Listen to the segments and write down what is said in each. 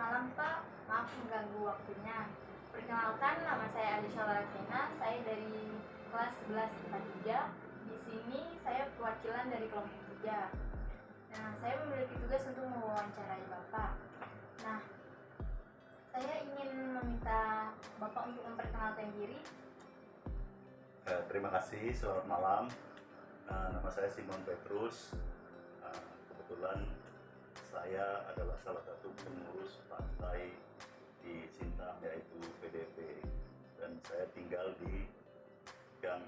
malam Pak, maaf mengganggu waktunya. Perkenalkan, nama saya Alisha Laksena, saya dari kelas 11 IPA 3. Di sini saya perwakilan dari kelompok 3. Nah, saya memiliki tugas untuk mewawancarai Bapak. Nah, saya ingin meminta Bapak untuk memperkenalkan diri. Terima kasih, selamat malam. Nama saya Simon Petrus. Kebetulan saya adalah salah satu pengurus partai di Sintang, yaitu PDP, dan saya tinggal di Gang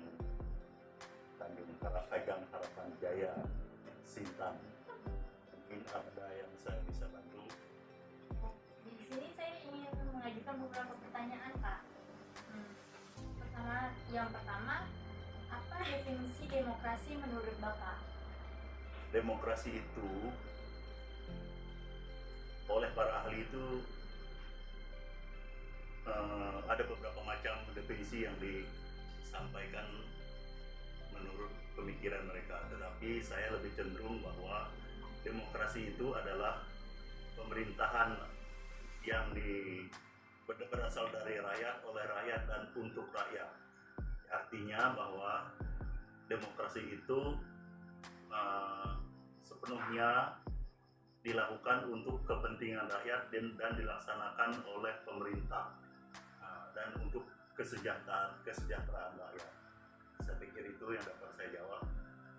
Harapan Jaya, Sintang. Mungkin ada yang saya bisa bantu. Di sini saya ingin mengajukan beberapa pertanyaan, Pak. Yang pertama, apa definisi demokrasi menurut Bapak? Demokrasi itu oleh para ahli itu ada beberapa macam definisi yang disampaikan menurut pemikiran mereka, tetapi saya lebih cenderung bahwa demokrasi itu adalah pemerintahan yang berasal dari rakyat, oleh rakyat, dan untuk rakyat. Artinya bahwa demokrasi itu sepenuhnya dilakukan untuk kepentingan rakyat dan dilaksanakan oleh pemerintah, dan untuk kesejahteraan rakyat. Saya pikir itu yang dapat saya jawab.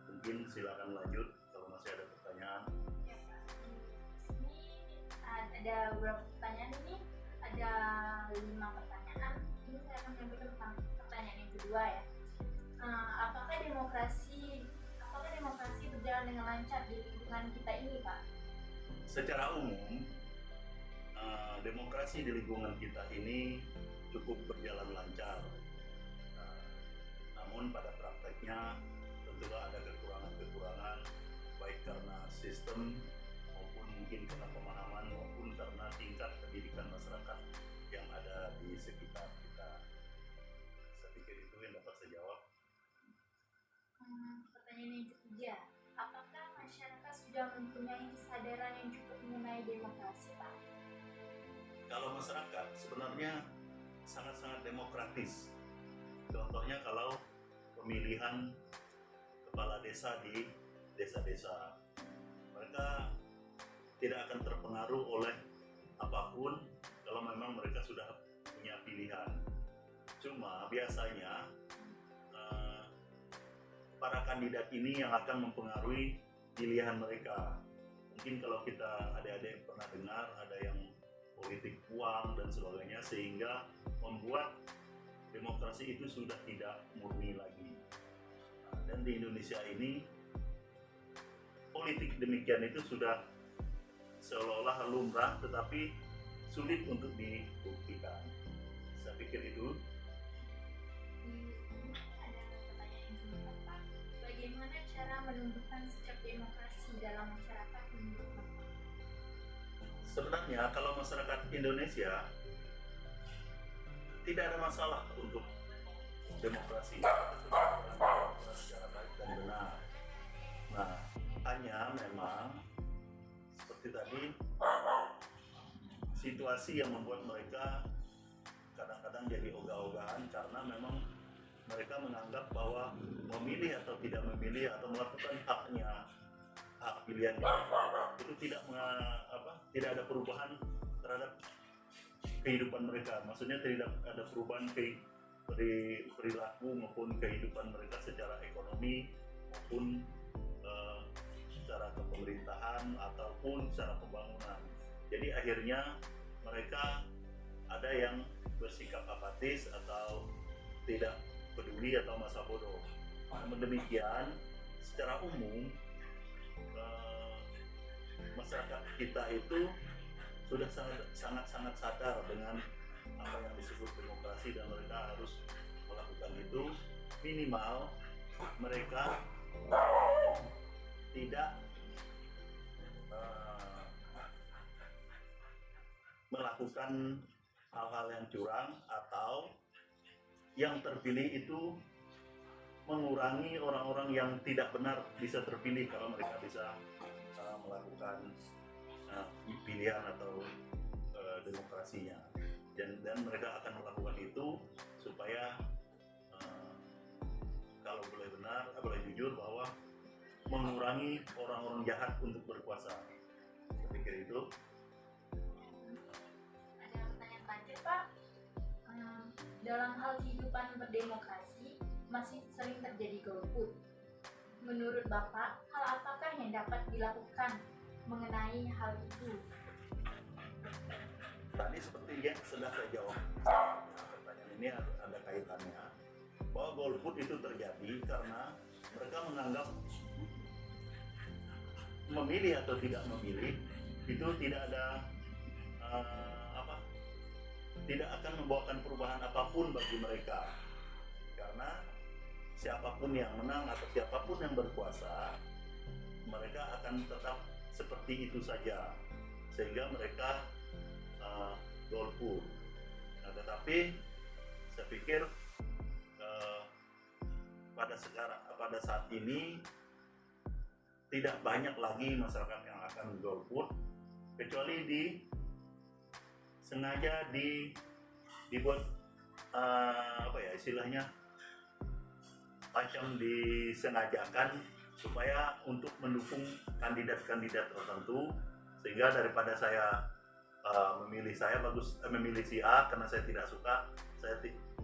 Mungkin silakan lanjut kalau masih ada pertanyaan. Ya, Pak. Di sini ada beberapa pertanyaan, ini ada 5 pertanyaan. Ini saya akan menyampaikan pertanyaan yang kedua ya. Apakah demokrasi berjalan dengan lancar di lingkungan kita ini, Pak? Secara umum, demokrasi di lingkungan kita ini cukup berjalan lancar. Namun pada prakteknya tentulah ada kekurangan-kekurangan, baik karena sistem maupun mungkin karena pemahaman maupun karena tingkat pendidikan masyarakat yang ada di sekitar kita. Saya pikir itu yang dapat saya jawab. Pertanyaan yang ketiga, apakah masyarakat sudah mempunyai kesadaran yang cukup mengenai demokrasi, Pak? Kalau masyarakat sebenarnya sangat-sangat demokratis. Contohnya kalau pemilihan kepala desa di desa-desa, mereka tidak akan terpengaruh oleh apapun kalau memang mereka sudah punya pilihan. Cuma biasanya para kandidat ini yang akan mempengaruhi pilihan mereka. Mungkin kalau kita adik-adik pernah dengar ada yang politik uang dan sebagainya, sehingga membuat demokrasi itu sudah tidak murni lagi. Dan di Indonesia ini politik demikian itu sudah seolah-olah lumrah, tetapi sulit untuk dibuktikan. Saya pikir itu. Ada pertanyaan yang keempat, Pak. Bagaimana cara menumbuhkan sikap demokrasi dalam masyarakat menurut Bapak? Sebenarnya kalau masyarakat Indonesia tidak ada masalah untuk demokrasi secara baik dan benar. Nah, hanya memang seperti tadi, situasi yang membuat mereka kadang-kadang jadi ogah-ogahan karena memang mereka menganggap bahwa memilih atau tidak memilih atau melakukan hak pilihannya itu tidak ada perubahan terhadap kehidupan mereka. Maksudnya tidak ada perubahan perilaku maupun kehidupan mereka secara ekonomi maupun secara kepemerintahan ataupun secara pembangunan. Jadi akhirnya mereka ada yang bersikap apatis atau tidak peduli atau masa bodoh. Namun demikian, secara umum masyarakat kita itu sudah sangat sadar dengan apa yang disebut demokrasi, dan mereka harus melakukan itu. Minimal mereka tidak melakukan hal-hal yang curang, atau yang terpilih itu mengurangi orang-orang yang tidak benar bisa terpilih kalau mereka bisa melakukan pilihan atau demokrasinya, dan mereka akan melakukan itu supaya kalau boleh benar, boleh jujur bahwa mengurangi orang-orang jahat untuk berkuasa. Saya pikir itu. Ada pertanyaan terakhir Pak. Dalam hal kehidupan berdemokrasi masih sering terjadi golput. Menurut Bapak, hal apakah yang dapat dilakukan mengenai hal itu? Tadi seperti yang sudah saya jawab, pertanyaan ini ada kaitannya bahwa golput itu terjadi karena mereka menganggap memilih atau tidak memilih itu tidak ada tidak akan membawakan perubahan apapun bagi mereka, karena siapapun yang menang atau siapapun yang berkuasa, mereka akan tetap seperti itu saja, sehingga mereka golput. Nah, tetapi saya pikir pada saat ini tidak banyak lagi masyarakat yang akan golput, kecuali sengaja dibuat istilahnya macam disengajakan supaya untuk mendukung kandidat-kandidat tertentu, sehingga daripada saya memilih si A karena saya tidak suka,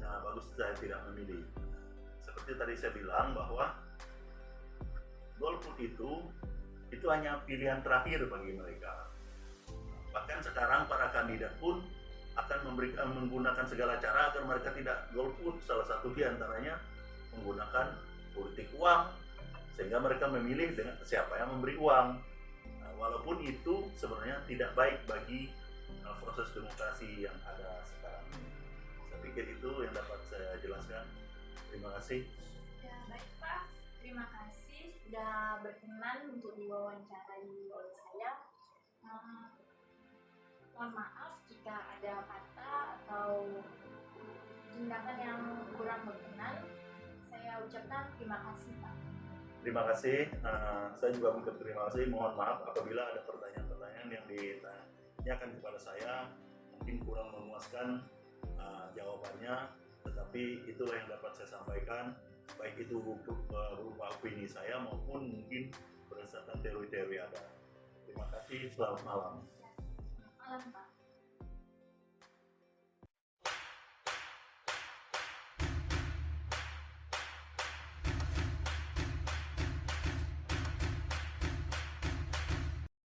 bagus saya tidak memilih. Seperti tadi saya bilang bahwa golput itu hanya pilihan terakhir bagi mereka. Bahkan sekarang para kandidat pun akan menggunakan segala cara agar mereka tidak golput. Salah satu di antaranya menggunakan politik uang, sehingga mereka memilih dengan siapa yang memberi uang. Nah, walaupun itu sebenarnya tidak baik bagi proses demokrasi yang ada sekarang. Saya pikir itu yang dapat saya jelaskan. Terima kasih. Ya, baik Pak. Terima kasih sudah berkenan untuk diwawancarai oleh saya. Mohon maaf jika ada kata atau tindakan yang kurang berkenan. Saya ucapkan terima kasih Pak. Terima kasih. Saya juga berterima kasih. Mohon maaf apabila ada pertanyaan-pertanyaan yang ditanyakan kepada saya mungkin kurang memuaskan jawabannya, tetapi itulah yang dapat saya sampaikan, baik itu berupa opini saya maupun mungkin berdasarkan teori-teori ada. Terima kasih. Selamat malam. Malam Pak.